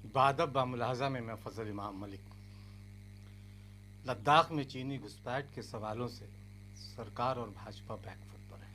बादब बामुलाहजा में मैं फजल इमाम मलिक। लद्दाख में चीनी घुसपैठ के सवालों से सरकार और भाजपा बैकफुट पर है।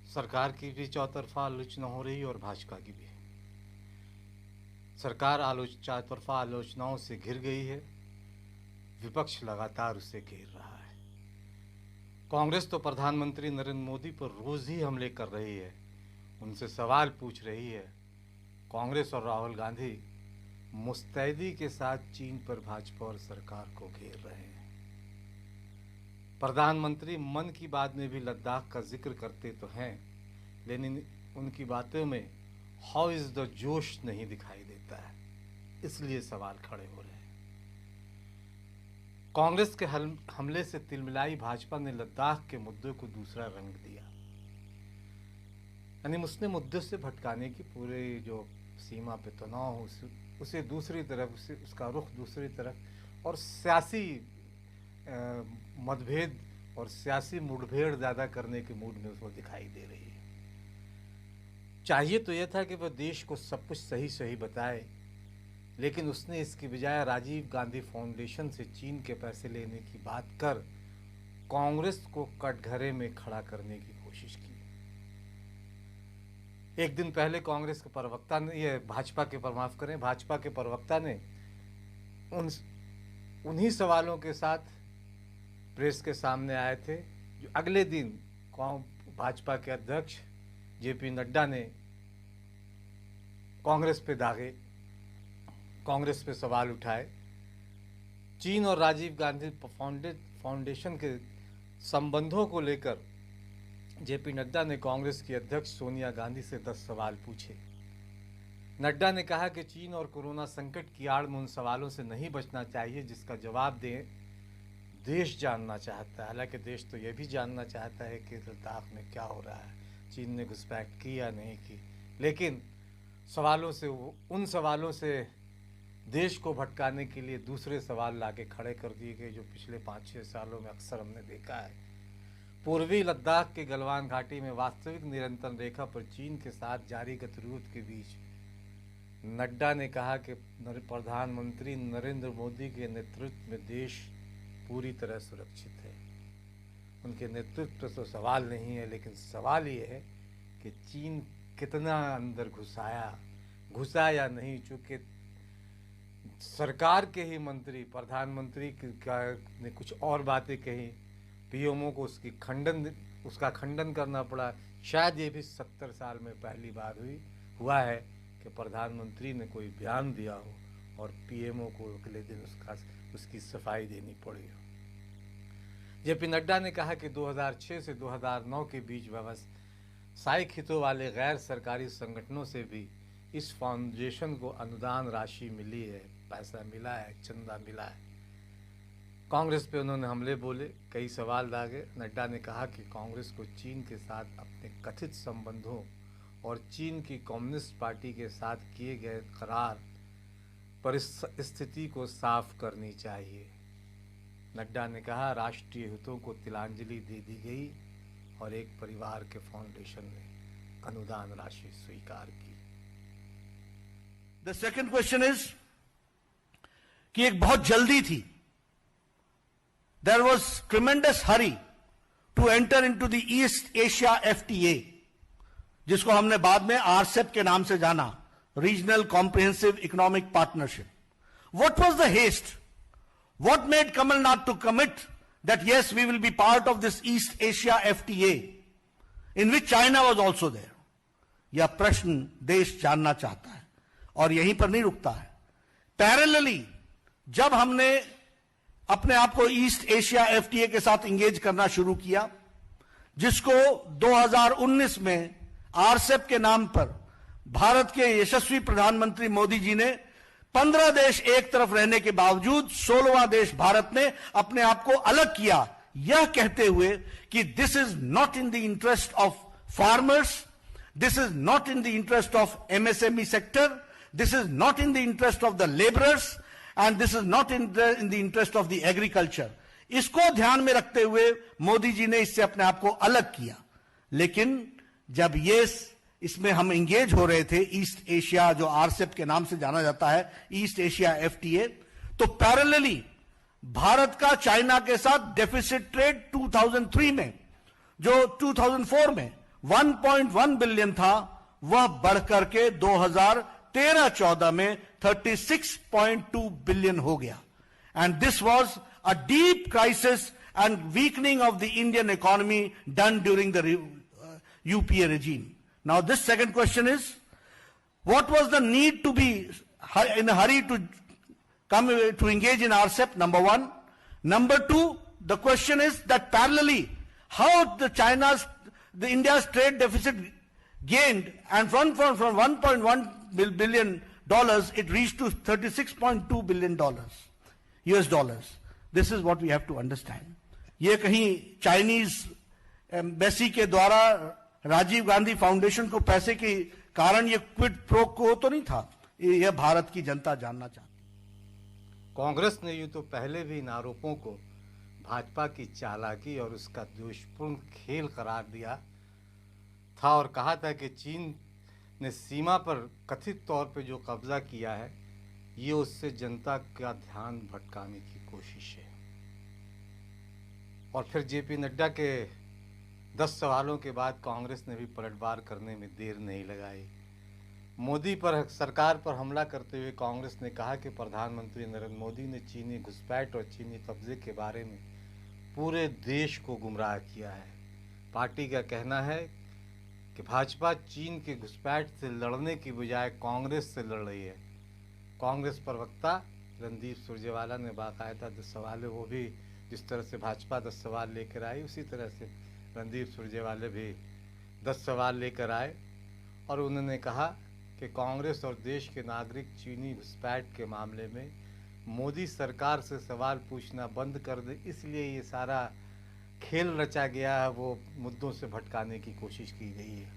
सरकार की भी चौतरफा आलोचना हो रही है और भाजपा की भी। सरकार चौतरफा आलोचनाओं से घिर गई है, विपक्ष लगातार उसे घेर रहा है। कांग्रेस तो प्रधानमंत्री नरेंद्र मोदी पर रोज ही हमले कर रही है, उनसे सवाल पूछ रही है। कांग्रेस और राहुल गांधी मुस्तैदी के साथ चीन पर भाजपा और सरकार को घेर रहे हैं। प्रधानमंत्री मन की बात में भी लद्दाख का जिक्र करते तो हैं, लेकिन उनकी बातों में हाउ इज द जोश नहीं दिखाई देता है, इसलिए सवाल खड़े हो रहे हैं। कांग्रेस के हमले से तिलमिलाई भाजपा ने लद्दाख के मुद्दे को दूसरा रंग दिया, यानी उसने मुद्दे से भटकाने की पूरे जो सीमा पे तनाव हो उसे दूसरी तरफ, उसका रुख दूसरी तरफ और सियासी मतभेद और सियासी मुठभेड़ ज़्यादा करने के मूड में उसको दिखाई दे रही है। चाहिए तो यह था कि वह देश को सब कुछ सही सही बताए, लेकिन उसने इसकी बजाय राजीव गांधी फाउंडेशन से चीन के पैसे लेने की बात कर कांग्रेस को कटघरे में खड़ा करने की कोशिश की। एक दिन पहले कांग्रेस के प्रवक्ता ने, भाजपा के प्रवक्ता ने उन्हीं सवालों के साथ प्रेस के सामने आए थे, जो अगले दिन भाजपा के अध्यक्ष जेपी नड्डा ने कांग्रेस पे दागे, कांग्रेस पे सवाल उठाए। चीन और राजीव गांधी फाउंडेशन के संबंधों को लेकर जेपी नड्डा ने कांग्रेस की अध्यक्ष सोनिया गांधी से 10 सवाल पूछे। नड्डा ने कहा कि चीन और कोरोना संकट की आड़ में उन सवालों से नहीं बचना चाहिए जिसका जवाब देश जानना चाहता है। हालांकि देश तो यह भी जानना चाहता है कि लद्दाख में क्या हो रहा है, चीन ने घुसपैठ की या नहीं की, लेकिन उन सवालों से देश को भटकाने के लिए दूसरे सवाल लाके खड़े कर दिए गए, जो पिछले 5-6 सालों में अक्सर हमने देखा है। पूर्वी लद्दाख के गलवान घाटी में वास्तविक नियंत्रण रेखा पर चीन के साथ जारी गतिरोध के बीच नड्डा ने कहा कि प्रधानमंत्री नरेंद्र मोदी के नेतृत्व में देश पूरी तरह सुरक्षित है। उनके नेतृत्व तो सवाल नहीं है, लेकिन सवाल ये है कि चीन कितना अंदर घुसा या नहीं। चूँकि सरकार के ही मंत्री, प्रधानमंत्री ने कुछ और बातें कही, पीएमओ को उसका खंडन करना पड़ा। शायद ये भी 70 साल में पहली बार हुआ है कि प्रधानमंत्री ने कोई बयान दिया हो और पीएमओ को अगले दिन उसकी सफाई देनी पड़ी हो। जेपी नड्डा ने कहा कि 2006 से 2009 के बीच व्यावसायिक हितों वाले गैर सरकारी संगठनों से भी इस फाउंडेशन को अनुदान राशि मिली है, पैसा मिला है, चंदा मिला है। कांग्रेस पे उन्होंने हमले बोले, कई सवाल दागे। नड्डा ने कहा कि कांग्रेस को चीन के साथ अपने कथित संबंधों और चीन की कम्युनिस्ट पार्टी के साथ किए गए करार पर इस स्थिति को साफ करनी चाहिए। नड्डा ने कहा राष्ट्रीय हितों को तिलांजलि दे दी गई और एक परिवार के फाउंडेशन ने अनुदान राशि स्वीकार की। द सेकंड क्वेश्चन इज कि एक बहुत जल्दी थी, there was tremendous hurry to enter into the East Asia FTA, जिसको हमने बाद में RCEP के नाम से जाना, Regional Comprehensive Economic Partnership. What was the haste? What made Kamal Nath to commit that yes, we will be part of this East Asia FTA, in which China was also there? यह प्रश्न देश जानना चाहता है और यहीं पर नहीं रुकता है। पैरेलली जब हमने अपने आप को ईस्ट एशिया एफटीए के साथ इंगेज करना शुरू किया, जिसको 2019 में आरसेप के नाम पर भारत के यशस्वी प्रधानमंत्री मोदी जी ने 15 देश एक तरफ रहने के बावजूद 16वां देश भारत ने अपने आप को अलग किया, यह कहते हुए कि this is not in the interest of farmers, this is not in the interest of MSME sector, this is not in the interest of the labourers and this is not in the interest of the agriculture. इसको ध्यान में रखते हुए मोदी जी ने इससे अपने आप को अलग किया। लेकिन जब ये इसमें हम इंगेज हो रहे थे, ईस्ट एशिया जो आरसेप के नाम से जाना जाता है, ईस्ट एशिया एफटीए, तो पैरेलली भारत का चाइना के साथ डेफिसिट ट्रेड 2003 में जो 2004 में 1.1 बिलियन था, वह बढ़कर के 2013-14 में 36.2 बिलियन हो गया. And this was a deep crisis and weakening of the Indian economy done during the UPA regime. Now this second question is, what was the need to be in a hurry to come to engage in RCEP? Number one. Number two, the question is that parallelly, how the India's trade deficit gained, and from 1.1 billion dollars, it reached to 36.2 billion dollars, US dollars. This is what we have to understand. ये कहीं Chinese embassy के द्वारा Rajiv Gandhi foundation को पैसे के कारण ये quid pro को तो नहीं था, यह भारत की जनता जानना चाहती. कांग्रेस ने यूं तो पहले भी इन आरोपों को भाजपा की चालाकी और उसका दोषपूर्ण खेल करार दिया था और कहा था कि चीन ने सीमा पर कथित तौर पे जो कब्जा किया है, ये उससे जनता का ध्यान भटकाने की कोशिश है. और फिर जेपी नड्डा के 10 सवालों के बाद कांग्रेस ने भी पलटवार करने में देर नहीं लगाई. मोदी पर सरकार पर हमला करते हुए कांग्रेस ने कहा कि प्रधानमंत्री नरेंद्र मोदी ने चीनी घुसपैठ और चीनी कब्जे के बारे में पूरे देश को गुमराह किया है. पार्टी का कहना है कि भाजपा चीन के घुसपैठ से लड़ने की बजाय कांग्रेस से लड़ रही है. कांग्रेस प्रवक्ता रणदीप सुरजेवाला ने बाकायदा 10 सवाल, वो भी जिस तरह से भाजपा 10 सवाल लेकर आई, उसी तरह से रणदीप सुरजेवाला भी 10 सवाल लेकर आए और उन्होंने कहा कि कांग्रेस और देश के नागरिक चीनी घुसपैठ के मामले में मोदी सरकार से सवाल पूछना बंद कर दे, इसलिए ये सारा खेल रचा गया है, वो मुद्दों से भटकाने की कोशिश की गई है.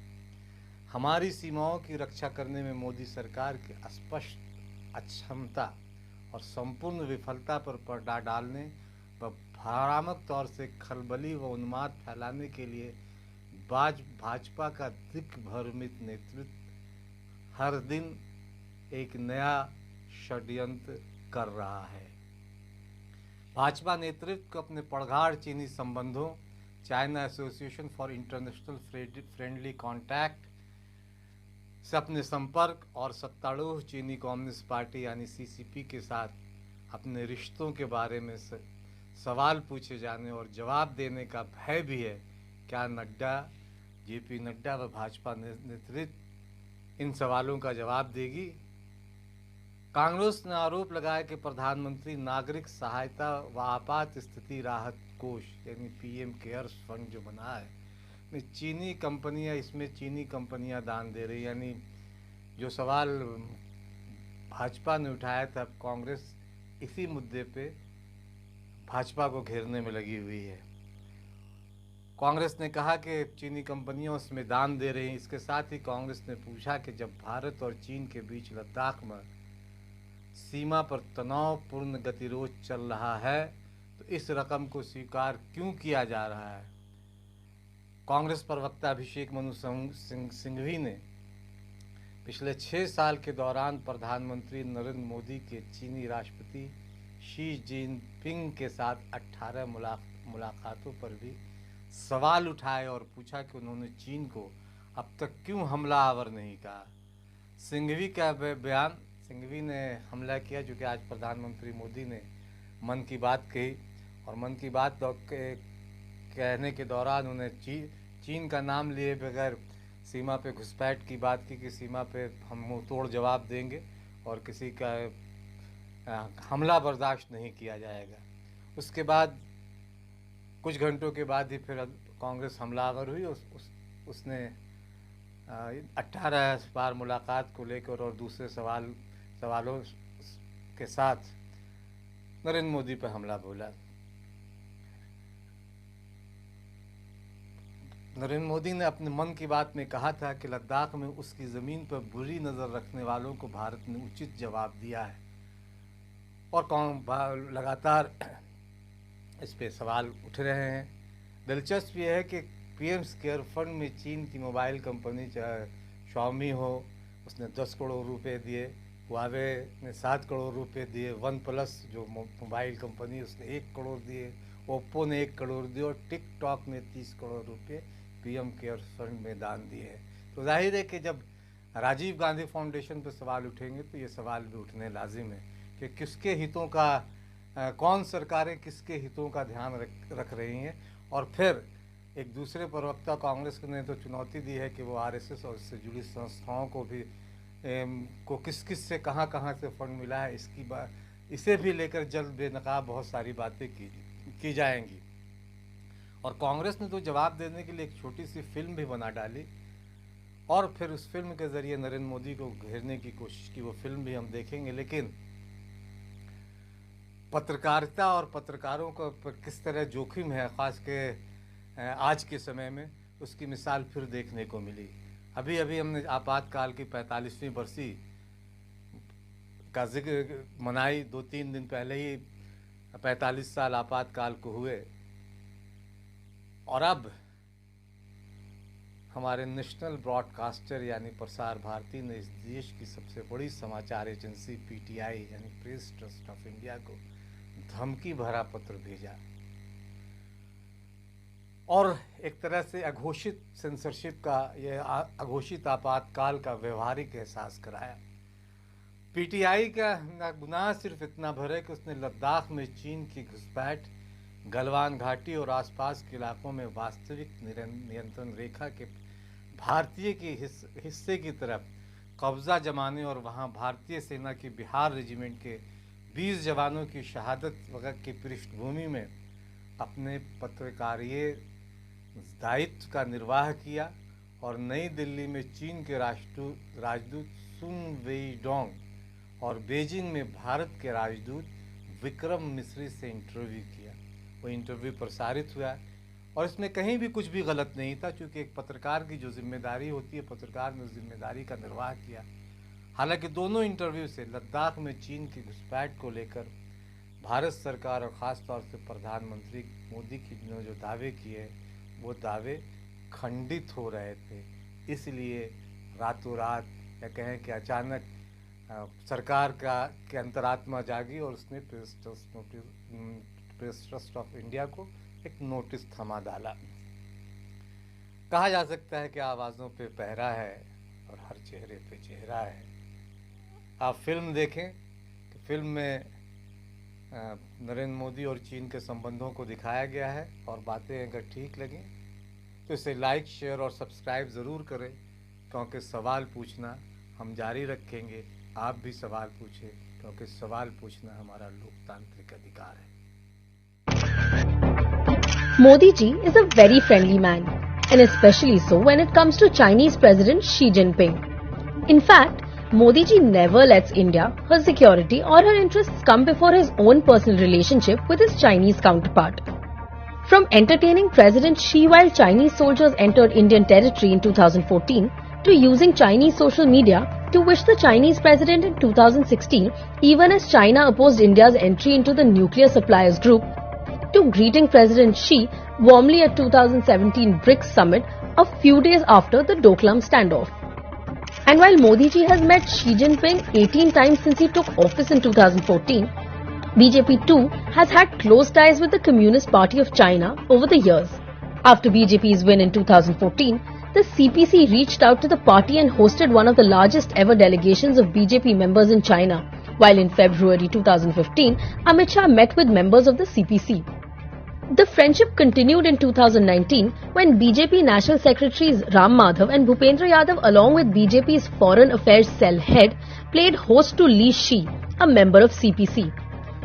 हमारी सीमाओं की रक्षा करने में मोदी सरकार की स्पष्ट अक्षमता और संपूर्ण विफलता पर पर्दा डालने व भ्रामक तौर से खलबली व उन्माद फैलाने के लिए भाजपा का दिग्भ्रमित नेतृत्व हर दिन एक नया षड्यंत्र कर रहा है. भाजपा नेतृत्व को अपने पड़घाड़ चीनी संबंधों, China association for international friendly contact से अपने संपर्क और सत्तारूढ़ चीनी कम्युनिस्ट पार्टी यानी सीसीपी के साथ अपने रिश्तों के बारे में सवाल पूछे जाने और जवाब देने का भय भी है. क्या जेपी नड्डा व भाजपा नेतृत्व इन सवालों का जवाब देगी? कांग्रेस ने आरोप लगाया कि प्रधानमंत्री नागरिक सहायता व आपात स्थिति राहत कोष यानी पीएम केयर्स फंड जो बना है, इसमें चीनी कंपनियां दान दे रही. यानी जो सवाल भाजपा ने उठाया था, कांग्रेस इसी मुद्दे पे भाजपा को घेरने में लगी हुई है. कांग्रेस ने कहा कि चीनी कंपनियां उसमें दान दे रही हैं. इसके साथ ही कांग्रेस ने पूछा कि जब भारत और चीन के बीच लद्दाख में सीमा पर तनावपूर्ण गतिरोध चल रहा है, तो इस रकम को स्वीकार क्यों किया जा रहा है. कांग्रेस प्रवक्ता अभिषेक मनु सिंघवी ने पिछले 6 साल के दौरान प्रधानमंत्री नरेंद्र मोदी के चीनी राष्ट्रपति शी जिनपिंग के साथ 18 मुलाकातों पर भी सवाल उठाए और पूछा कि उन्होंने चीन को अब तक क्यों हमलावर नहीं कहा. सिंघवी ने हमला किया जो कि आज प्रधानमंत्री मोदी ने मन की बात कही और मन की बात कहने के दौरान उन्हें चीन का नाम लिए बगैर सीमा पे घुसपैठ की बात की कि सीमा पे हम मुंह तोड़ जवाब देंगे और किसी का हमला बर्दाश्त नहीं किया जाएगा. उसके बाद कुछ घंटों के बाद ही फिर कांग्रेस हमलावर हुई. उसने 18 बार मुलाकात को लेकर और दूसरे सवालों के साथ नरेंद्र मोदी पर हमला बोला. नरेंद्र मोदी ने अपने मन की बात में कहा था कि लद्दाख में उसकी ज़मीन पर बुरी नज़र रखने वालों को भारत ने उचित जवाब दिया है और लगातार इस पे सवाल उठ रहे हैं. दिलचस्प ये है कि पीएम केयर फंड में चीन की मोबाइल कंपनी Xiaomi हो, उसने 10 करोड़ रुपए दिए, Huawei ने 7 करोड़ रुपए दिए, वन प्लस जो मोबाइल कंपनी उसने 1 करोड़ दिए, ओप्पो ने 1 करोड़ दिए और टिकटॉक ने 30 करोड़ रुपए पीएम केयर फंड में दान दिए हैं। तो जाहिर है कि जब राजीव गांधी फाउंडेशन पर सवाल उठेंगे तो ये सवाल भी उठने लाजिम है कि किसके हितों का कौन सरकारें किसके हितों का ध्यान रख रही हैं। और फिर एक दूसरे प्रवक्ता कांग्रेस ने तो चुनौती दी है कि वो आरएसएस और इससे जुड़ी संस्थाओं को भी को किस किस से कहाँ से फंड मिला है इसे भी लेकर जल्द बेनकाब बहुत सारी बातें की जाएंगी। और कांग्रेस ने तो जवाब देने के लिए एक छोटी सी फिल्म भी बना डाली और फिर उस फिल्म के ज़रिए नरेंद्र मोदी को घेरने की कोशिश की। वो फिल्म भी हम देखेंगे, लेकिन पत्रकारिता और पत्रकारों का किस तरह जोखिम है ख़ास के आज के समय में, उसकी मिसाल फिर देखने को मिली। अभी अभी हमने आपातकाल की 45वीं बरसी का जिक्र मनाई, 2-3 दिन पहले ही 45 साल आपातकाल को हुए। और अब हमारे नेशनल ब्रॉडकास्टर यानी प्रसार भारती ने इस देश की सबसे बड़ी समाचार एजेंसी पीटीआई यानी प्रेस ट्रस्ट ऑफ इंडिया को धमकी भरा पत्र भेजा और एक तरह से अघोषित सेंसरशिप का यह अघोषित आपातकाल का व्यवहारिक एहसास कराया। पीटीआई का गुनाह सिर्फ इतना भर है कि उसने लद्दाख में चीन की घुसपैठ, गलवान घाटी और आसपास के इलाकों में वास्तविक नियंत्रण रेखा के भारतीय के हिस्से की तरफ कब्जा जमाने और वहां भारतीय सेना की बिहार रेजिमेंट के 20 जवानों की शहादत वगैरह की पृष्ठभूमि में अपने पत्रकारीय दायित्व का निर्वाह किया और नई दिल्ली में चीन के राजदूत सुन वेईडोंग और बीजिंग में भारत के राजदूत विक्रम मिश्री से इंटरव्यू किया। वो इंटरव्यू प्रसारित हुआ और इसमें कहीं भी कुछ भी गलत नहीं था, क्योंकि एक पत्रकार की जो जिम्मेदारी होती है, पत्रकार ने उस जिम्मेदारी का निर्वाह किया। हालांकि दोनों इंटरव्यू से लद्दाख में चीन की घुसपैठ को लेकर भारत सरकार और ख़ास तौर से प्रधानमंत्री मोदी की ने जो दावे किए वो दावे खंडित हो रहे थे। इसलिए रातों रात या कहें कि अचानक सरकार के अंतरात्मा जागी और उसने प्रेस ट्रस्ट ऑफ इंडिया को एक नोटिस थमा डाला। कहा जा सकता है कि आवाज़ों पे पहरा है और हर चेहरे पे चेहरा है। आप फिल्म देखें कि फिल्म में नरेंद्र मोदी और चीन के संबंधों को दिखाया गया है और बातें अगर ठीक लगें तो इसे लाइक, शेयर और सब्सक्राइब ज़रूर करें, क्योंकि सवाल पूछना हम जारी रखेंगे। आप भी सवाल पूछें, क्योंकि सवाल पूछना हमारा लोकतांत्रिक अधिकार है। Modi ji is a very friendly man, and especially so when it comes to Chinese President Xi Jinping. In fact, Modi ji never lets India, her security or her interests come before his own personal relationship with his Chinese counterpart. From entertaining President Xi while Chinese soldiers entered Indian territory in 2014, to using Chinese social media to wish the Chinese president in 2016, even as China opposed India's entry into the nuclear suppliers group, to greeting President Xi warmly at 2017 BRICS summit a few days after the Doklam standoff. And while Modi ji has met Xi Jinping 18 times since he took office in 2014, BJP too has had close ties with the Communist Party of China over the years. After BJP's win in 2014, the CPC reached out to the party and hosted one of the largest ever delegations of BJP members in China, while in February 2015, Amit Shah met with members of the CPC. The friendship continued in 2019 when BJP National Secretaries Ram Madhav and Bhupendra Yadav along with BJP's Foreign Affairs Cell head played host to Li Shi, a member of CPC.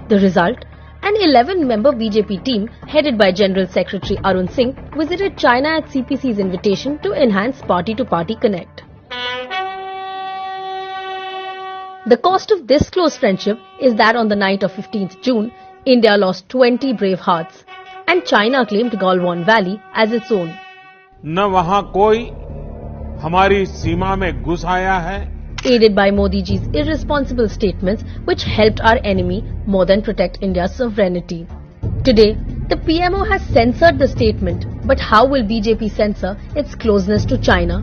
The result? An 11-member BJP team headed by General Secretary Arun Singh visited China at CPC's invitation to enhance party-to-party connect. The cost of this close friendship is that on the night of 15th June, India lost 20 brave hearts and China claimed Galwan Valley as its own. न वहां कोई हमारी सीमा में घुस आया है, aided by Modi ji's irresponsible statements which helped our enemy more than protect India's sovereignty. Today, the PMO has censored the statement, but how will BJP censor its closeness to China